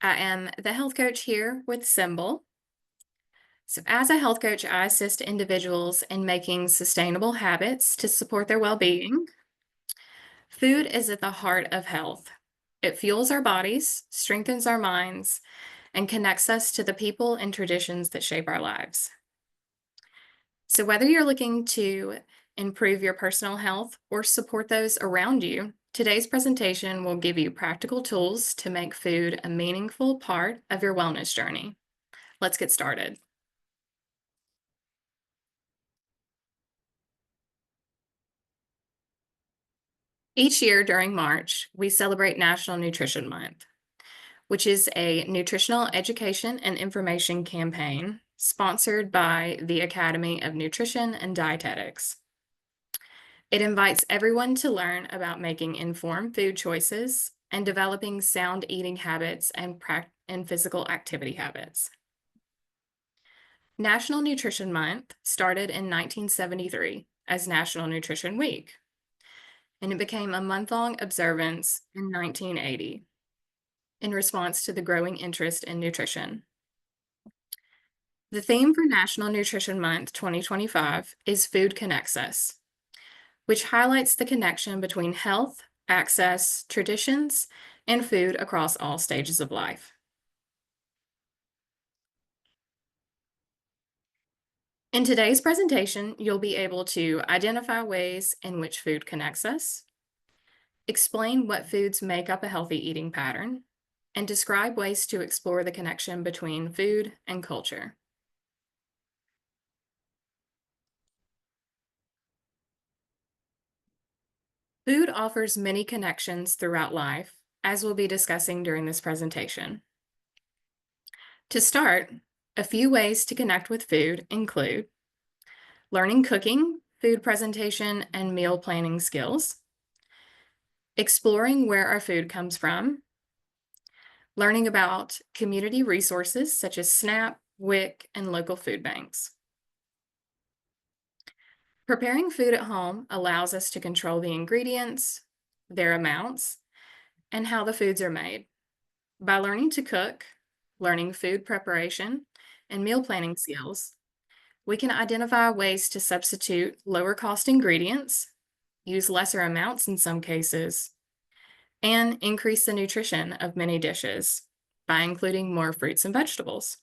I am the health coach here with Symbol. So, as a health coach, I assist individuals in making sustainable habits to support their well being. Food is at the heart of health. It fuels our bodies, strengthens our minds, and connects us to the people and traditions that shape our lives. So, whether you're looking to improve your personal health or support those around you, today's presentation will give you practical tools to make food a meaningful part of your wellness journey. Let's get started. Each year during March, we celebrate National Nutrition Month, which is a nutritional education and information campaign sponsored by the Academy of Nutrition and Dietetics. It invites everyone to learn about making informed food choices and developing sound eating habits and physical activity habits. National Nutrition Month started in 1973 as National Nutrition Week, and it became a month-long observance in 1980 in response to the growing interest in nutrition. The theme for National Nutrition Month 2025 is Food Connects Us, which highlights the connection between health, access, traditions, and food across all stages of life. In today's presentation, you'll be able to identify ways in which food connects us, explain what foods make up a healthy eating pattern, and describe ways to explore the connection between food and culture. Food offers many connections throughout life, as we'll be discussing during this presentation. To start, a few ways to connect with food include learning cooking, food presentation, and meal planning skills, exploring where our food comes from, learning about community resources such as SNAP, WIC, and local food banks. Preparing food at home allows us to control the ingredients, their amounts, and how the foods are made. By learning to cook, learning food preparation, and meal planning skills, we can identify ways to substitute lower cost ingredients, use lesser amounts in some cases, and increase the nutrition of many dishes by including more fruits and vegetables.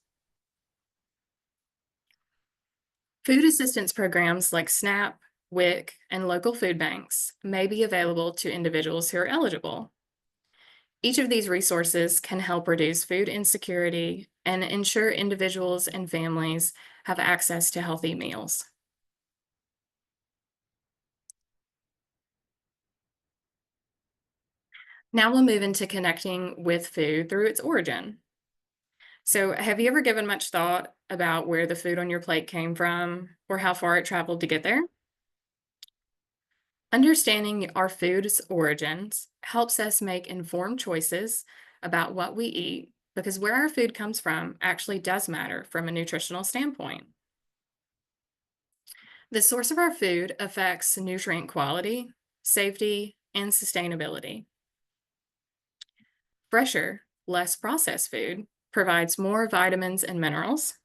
Food assistance programs like SNAP, WIC, and local food banks may be available to individuals who are eligible. Each of these resources can help reduce food insecurity and ensure individuals and families have access to healthy meals. Now we'll move into connecting with food through its origin. So, have you ever given much thought about where the food on your plate came from or how far it traveled to get there? Understanding our food's origins helps us make informed choices about what we eat because where our food comes from actually does matter from a nutritional standpoint. The source of our food affects nutrient quality, safety, and sustainability. Fresher, less processed food provides more vitamins and minerals.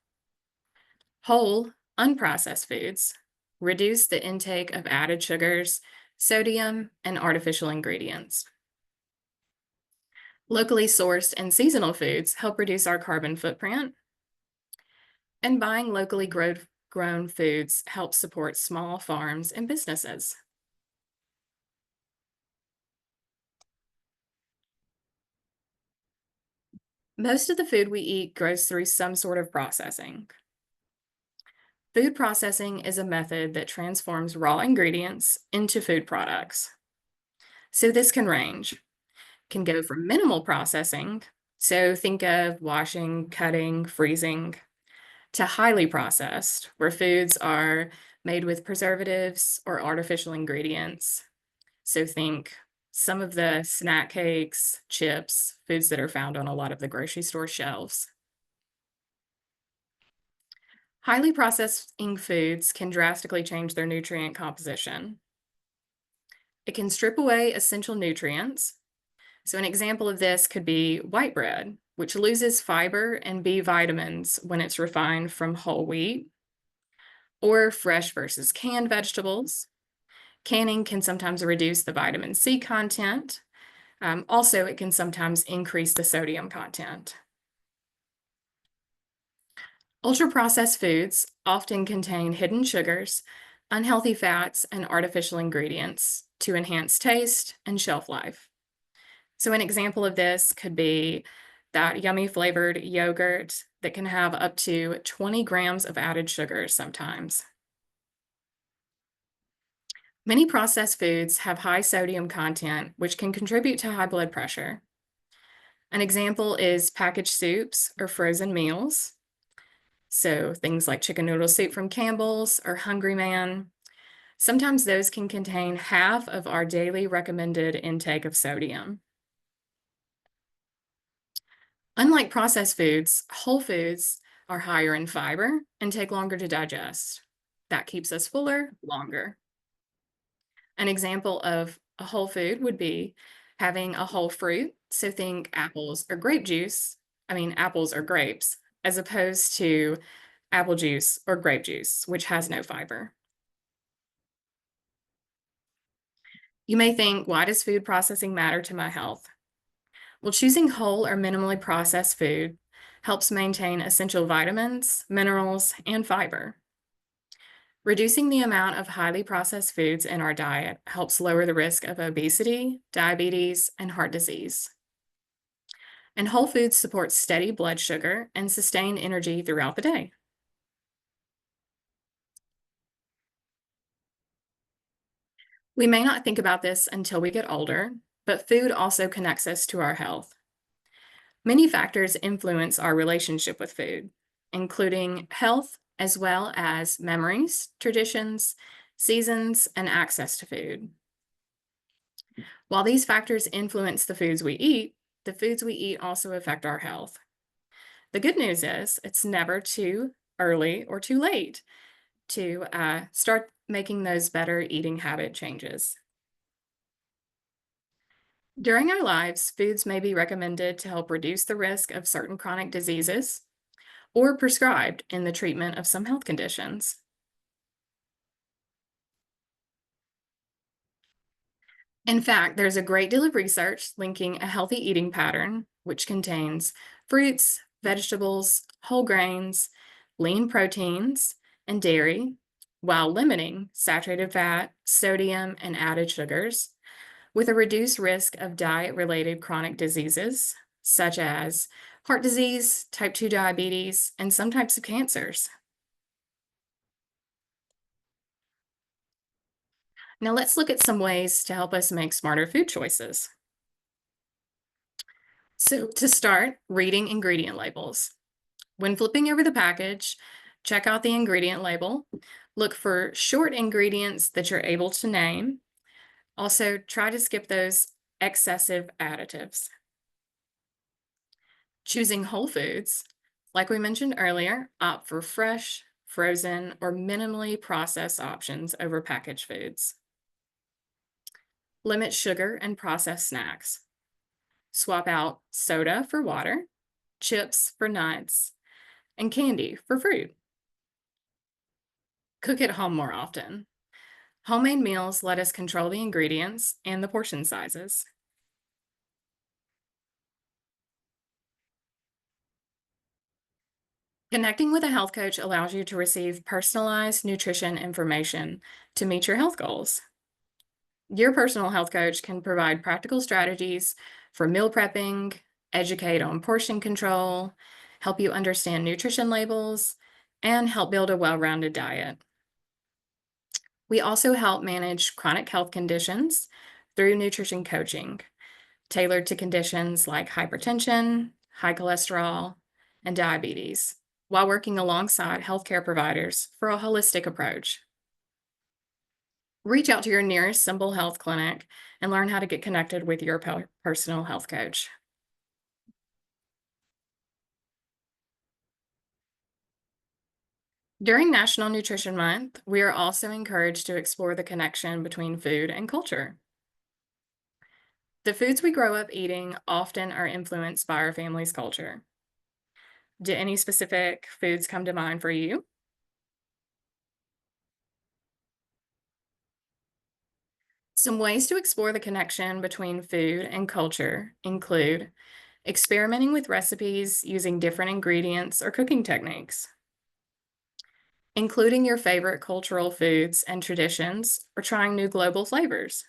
Whole, unprocessed foods reduce the intake of added sugars, sodium, and artificial ingredients. Locally sourced and seasonal foods help reduce our carbon footprint, and buying locally grown foods helps support small farms and businesses. Most of the food we eat goes through some sort of processing. Food processing is a method that transforms raw ingredients into food products. So this can go from minimal processing, so think of washing, cutting, freezing, to highly processed, where foods are made with preservatives or artificial ingredients. So think some of the snack cakes, chips, foods that are found on a lot of the grocery store shelves. Highly processing foods can drastically change their nutrient composition. It can strip away essential nutrients, So, an example of this could be white bread, which loses fiber and B vitamins when it's refined from whole wheat, or fresh versus canned vegetables. Canning can sometimes reduce the vitamin C content. Also, it can sometimes increase the sodium content. Ultra processed foods often contain hidden sugars, unhealthy fats, and artificial ingredients to enhance taste and shelf life. So, an example of this could be that yummy flavored yogurt that can have up to 20 grams of added sugar sometimes. Many processed foods have high sodium content, which can contribute to high blood pressure. An example is packaged soups or frozen meals. So, things like chicken noodle soup from Campbell's or Hungry Man. Sometimes those can contain half of our daily recommended intake of sodium. Unlike processed foods, whole foods are higher in fiber and take longer to digest. That keeps us fuller longer. An example of a whole food would be having a whole fruit. So think apples or grape juice. I mean, apples or grapes, as opposed to apple juice or grape juice, which has no fiber. You may think, why does food processing matter to my health? Well, choosing whole or minimally processed food helps maintain essential vitamins, minerals, and fiber. Reducing the amount of highly processed foods in our diet helps lower the risk of obesity, diabetes, and heart disease. And whole foods support steady blood sugar and sustain energy throughout the day. We may not think about this until we get older, but food also connects us to our health. Many factors influence our relationship with food, including health as well as memories, traditions, seasons, and access to food. While these factors influence the foods we eat also affect our health. The good news is it's never too early or too late to start making those better eating habit changes. During our lives, foods may be recommended to help reduce the risk of certain chronic diseases or prescribed in the treatment of some health conditions. In fact, there's a great deal of research linking a healthy eating pattern, which contains fruits, vegetables, whole grains, lean proteins, and dairy, while limiting saturated fat, sodium, and added sugars, with a reduced risk of diet related chronic diseases, such as heart disease, type 2 diabetes, and some types of cancers. Now, let's look at some ways to help us make smarter food choices. So, to start, reading ingredient labels. When flipping over the package, check out the ingredient label. Look for short ingredients that you're able to name. Also, try to skip those excessive additives. Choosing whole foods, like we mentioned earlier, opt for fresh, frozen, or minimally processed options over packaged foods. Limit sugar and processed snacks. Swap out soda for water, chips for nuts, and candy for fruit. Cook at home more often. Homemade meals let us control the ingredients and the portion sizes. Connecting with a health coach allows you to receive personalized nutrition information to meet your health goals. Your personal health coach can provide practical strategies for meal prepping, educate on portion control, help you understand nutrition labels, and help build a well rounded diet. We also help manage chronic health conditions through nutrition coaching, tailored to conditions like hypertension, high cholesterol, and diabetes, while working alongside healthcare providers for a holistic approach. Reach out to your nearest Simple Health clinic and learn how to get connected with your personal health coach. During National Nutrition Month, we are also encouraged to explore the connection between food and culture. The foods we grow up eating often are influenced by our family's culture. Do any specific foods come to mind for you? Some ways to explore the connection between food and culture include experimenting with recipes using different ingredients or cooking techniques, including your favorite cultural foods and traditions, or trying new global flavors,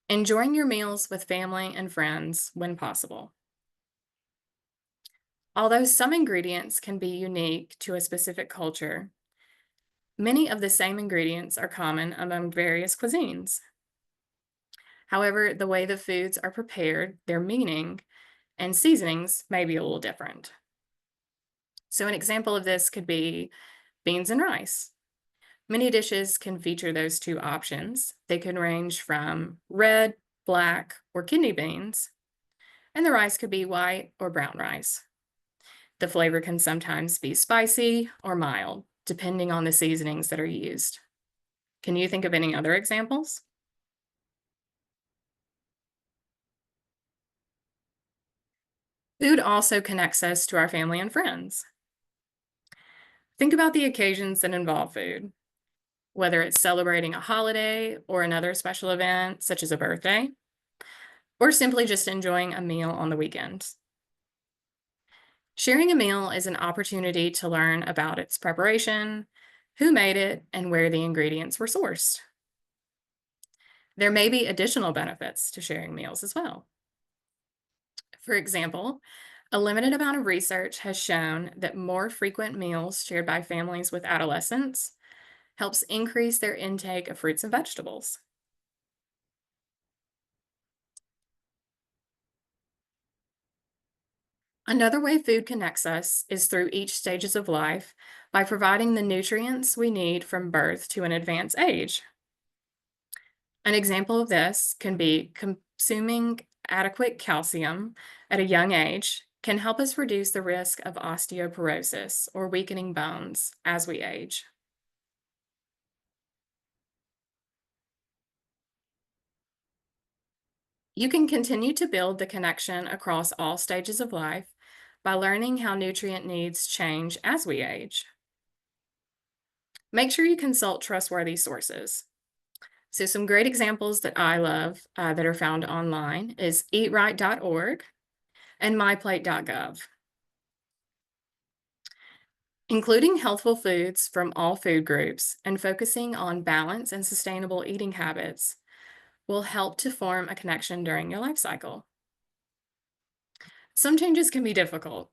enjoying your meals with family and friends when possible. Although some ingredients can be unique to a specific culture, many of the same ingredients are common among various cuisines. However, the way the foods are prepared, their meaning, and seasonings may be a little different. So, an example of this could be beans and rice. Many dishes can feature those two options. They can range from red, black, or kidney beans, and the rice could be white or brown rice. The flavor can sometimes be spicy or mild, depending on the seasonings that are used. Can you think of any other examples? Food also connects us to our family and friends. Think about the occasions that involve food, whether it's celebrating a holiday or another special event, such as a birthday, or simply just enjoying a meal on the weekends. Sharing a meal is an opportunity to learn about its preparation, who made it, and where the ingredients were sourced. There may be additional benefits to sharing meals as well. For example, a limited amount of research has shown that more frequent meals shared by families with adolescents helps increase their intake of fruits and vegetables. Another way food connects us is through each stages of life by providing the nutrients we need from birth to an advanced age. An example of this can be consuming adequate calcium at a young age can help us reduce the risk of osteoporosis or weakening bones as we age. You can continue to build the connection across all stages of life by learning how nutrient needs change as we age. Make sure you consult trustworthy sources. So, some great examples that I love that are found online is eatright.org and myplate.gov. Including healthful foods from all food groups and focusing on balance and sustainable eating habits will help to form a connection during your life cycle. Some changes can be difficult,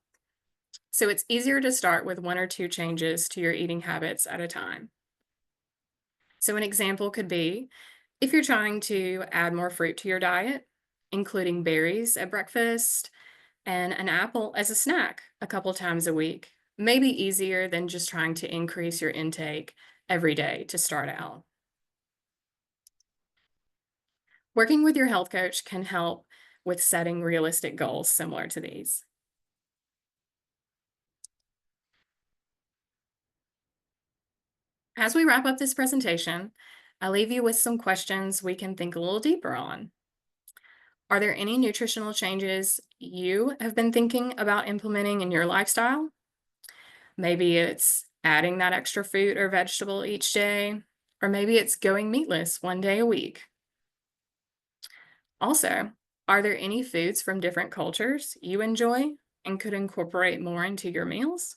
so it's easier to start with one or two changes to your eating habits at a time. So, an example could be if you're trying to add more fruit to your diet, including berries at breakfast and an apple as a snack a couple times a week, may be easier than just trying to increase your intake every day to start out. Working with your health coach can help with setting realistic goals similar to these. As we wrap up this presentation, I leave you with some questions we can think a little deeper on. Are there any nutritional changes you have been thinking about implementing in your lifestyle? Maybe it's adding that extra fruit or vegetable each day, or maybe it's going meatless one day a week. Also, are there any foods from different cultures you enjoy and could incorporate more into your meals?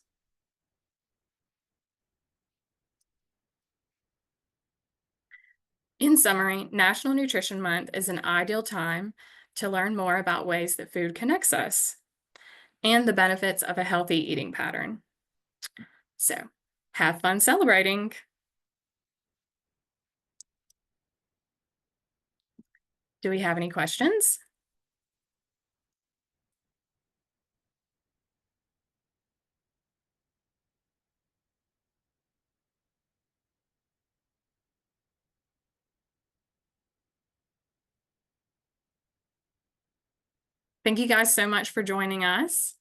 In summary, National Nutrition Month is an ideal time to learn more about ways that food connects us and the benefits of a healthy eating pattern. So, have fun celebrating. Do we have any questions? Thank you guys so much for joining us.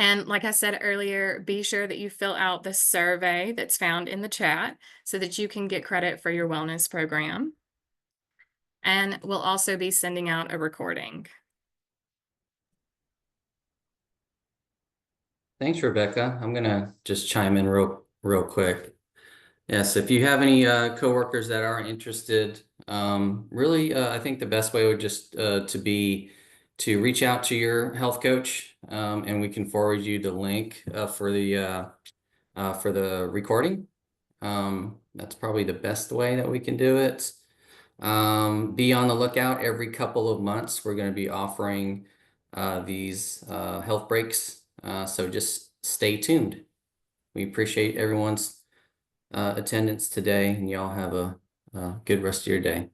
And like I said earlier, be sure that you fill out the survey that's found in the chat so that you can get credit for your wellness program. And we'll also be sending out a recording. Thanks, Rebecca. I'm gonna just chime in real quick. Yes, if you have any coworkers that are interested, really, I think the best way would just to reach out to your health coach, and we can forward you the link for the recording. That's probably the best way that we can do it. Be on the lookout. Every couple of months, we're going to be offering these health breaks. So just stay tuned. We appreciate everyone's attendance today, and y'all have a good rest of your day.